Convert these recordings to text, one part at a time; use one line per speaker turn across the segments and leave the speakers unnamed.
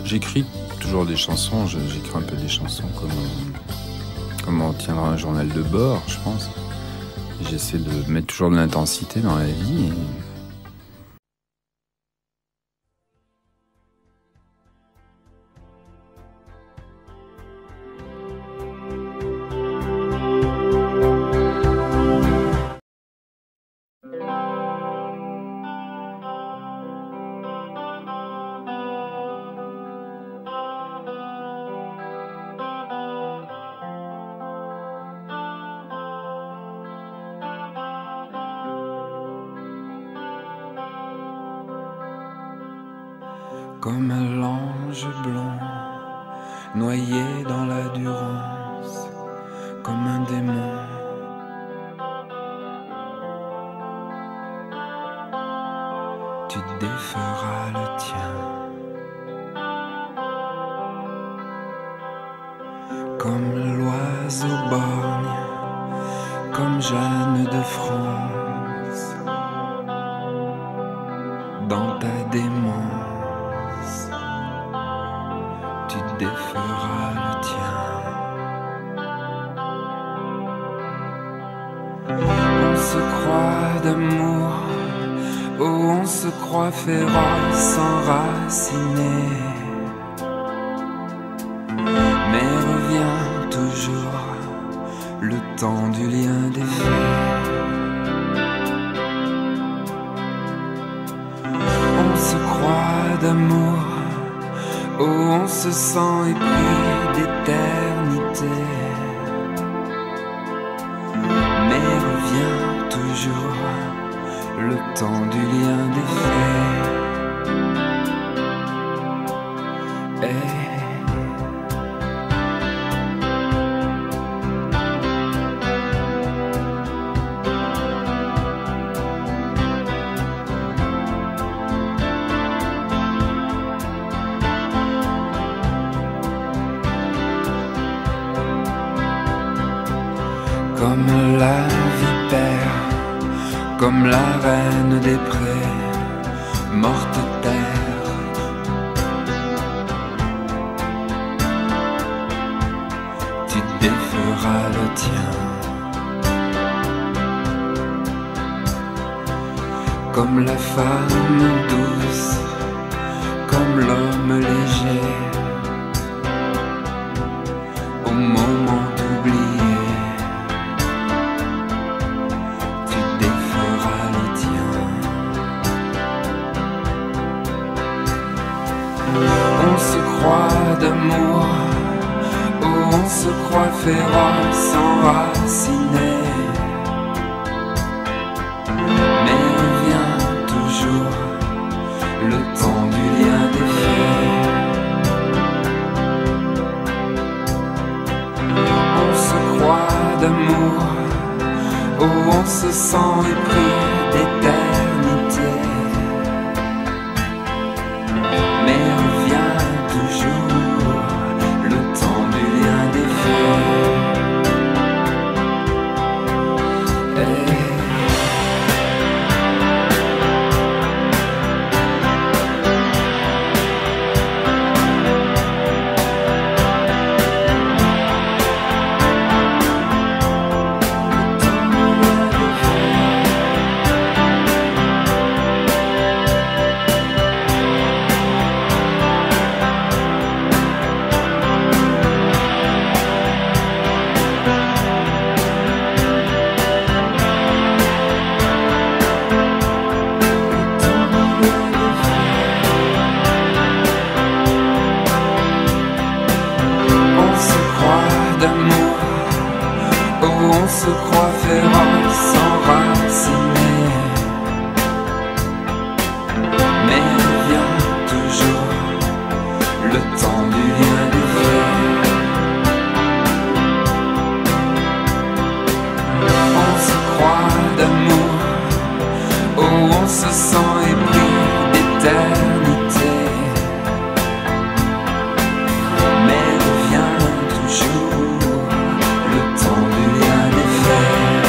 J'écris toujours des chansons, j'écris un peu des chansons comme on tiendra un journal de bord, je pense. J'essaie de mettre toujours de l'intensité dans la vie.
Comme un l'ange blanc, noyé dans la durance, comme un démon. Tu déferas le tien, comme l'oiseau borgne, comme Jeanne de France, dans ta démence. Tu déferas le tien. On se croit d'amour, oh on se croit féroce, enraciné, mais revient toujours le temps du lien des faits. On se croit d'amour, oh, on se sent épris d'éternité, mais revient toujours le temps du lien des faits. Hey. Comme la vipère, comme la reine des prés, morte terre. Tu déferas le tien. Comme la femme douce, comme l'homme léger, au moment d'oublier. On se croit d'amour, oh on se croit féroce, enraciné, mais revient toujours le temps du lien des faits. On se croit d'amour, oh on se sent épris d'éternité, mais revient toujours le temps du lien des faits. Hey. D'amour, oh on se croit féroce, enraciné, mais revient toujours le temps du lien des faits. On se croit d'amour, oh on se sent épris d'éternité, mais revient toujours le temps du lien des faits.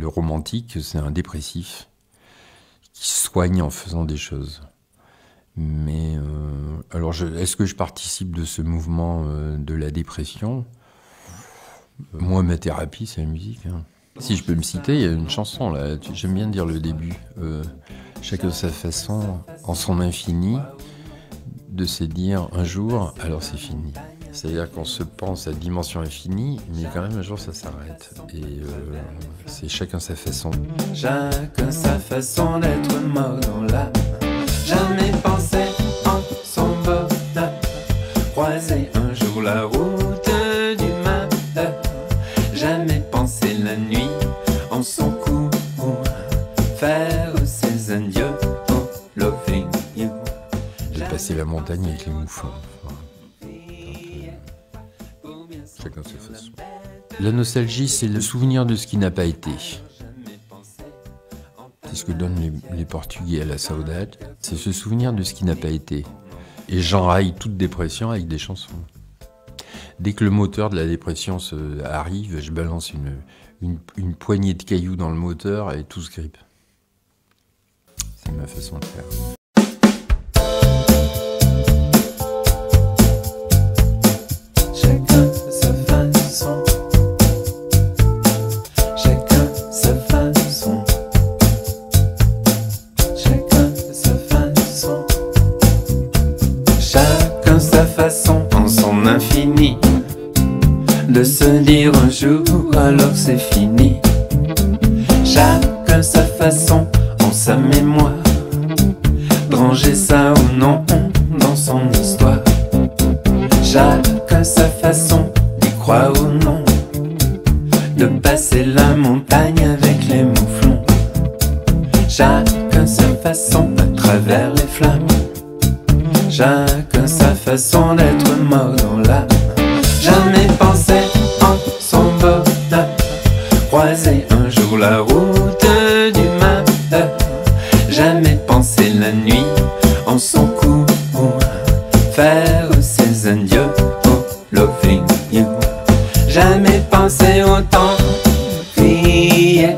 Le romantique, c'est un dépressif qui soigne en faisant des choses. Mais alors, est-ce que je participe de ce mouvement de la dépression ? Moi, ma thérapie, c'est la musique. Hein. Si je peux me citer, il y a une chanson, là, j'aime bien dire le début. Chacun de sa façon, en son infini, de se dire un jour, alors c'est fini. C'est-à-dire qu'on se pense à dimension infinie, mais quand même un jour ça s'arrête. Et c'est chacun sa façon.
Chacun sa façon d'être mort dans l'âme. Jamais pensé en son bonheur. Croiser un jour la route du malheur. Jamais pensé la nuit en son cou. Faire ses adieux, oh, loving you.
J'ai passé la montagne avec les mouflons. Chacun sa façon. La nostalgie, c'est le souvenir de ce qui n'a pas été. C'est ce que donnent les Portugais à la saudade. C'est ce souvenir de ce qui n'a pas été. Et j'enraille toute dépression avec des chansons. Dès que le moteur de la dépression arrive, je balance une poignée de cailloux dans le moteur et tout se grippe. C'est ma façon de faire.
En son infini, de se dire un jour alors c'est fini. Chacun sa façon en sa mémoire, de ranger ça ou non dans son histoire. Chacun sa façon d'y croire ou non, de passer la montagne avec les mouflons. Chacun sa façon à travers les flammes. Chacun sa façon d'être mort dans l'âme. Jamais pensé en son bonheur. Croiser un jour la route du malheur. Jamais pensé la nuit en son cou. Faire ses adieux, oh, loving you. Jamais pensé autant crier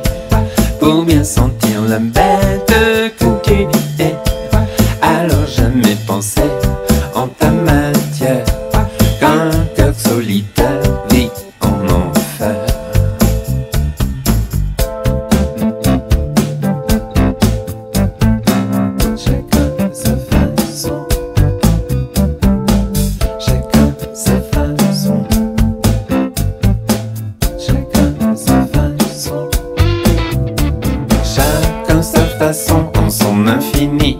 pour bien sentir la bête que tu es. Alors jamais pensé en ta matière qu'un cœur solitaire vit en enfer. Chacun sa façon, chacun sa façon, chacun sa façon, chacun sa façon en son infini.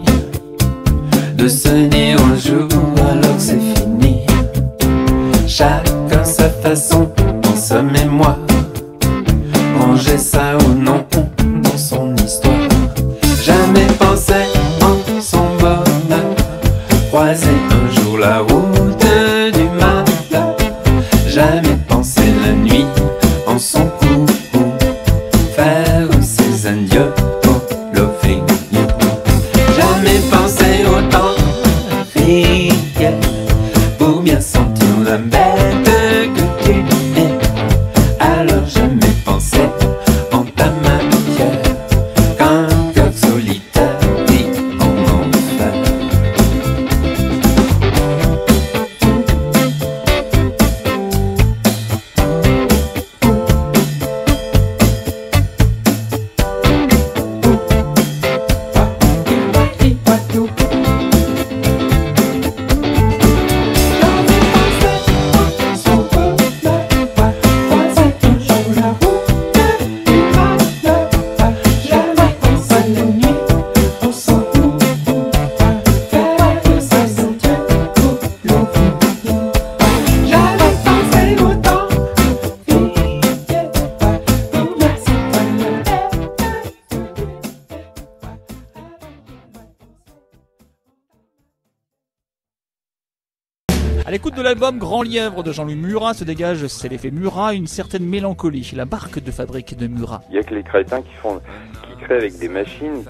De se dire un jour alors c'est fini. Chacun sa façon dans sa mémoire, ranger ça ou non dans son histoire. Jamais pensé en son bonheur, croiser un jour la route du malheur. Jamais pensé la nuit en son cou, faire ses adieux, oh, loving you. Jamais pensé autant pour bien sentir la bête que tu es. Alors jamais pensé en ta matière qu'un cœur solitaire vit en enfer.
À l'écoute de l'album Grand Lièvre de Jean-Louis Murat se dégage, c'est l'effet Murat, une certaine mélancolie, la marque de fabrique de Murat.
Il y a que les crétins qui créent avec des machines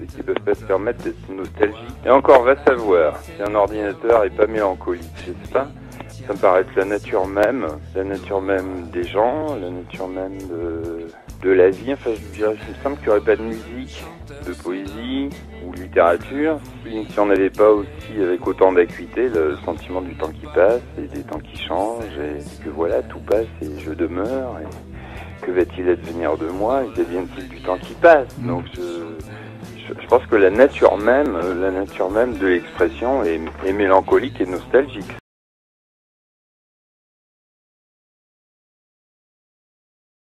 qui peuvent pas se permettre d'être nostalgiques. Et encore, va savoir si un ordinateur est pas mélancolique, je sais pas. Ça me paraît être la nature même des gens, la nature même
de la vie. Enfin, je dirais, il me semble qu'il n'y aurait pas de musique, de poésie ou de littérature si on n'avait pas aussi, avec autant d'acuité, le sentiment du temps qui passe et des temps qui changent et que voilà, tout passe et je demeure. Et que va-t-il advenir de moi et qu'advienne-t-il du temps qui passe? Donc je pense que la nature même de l'expression est mélancolique et nostalgique.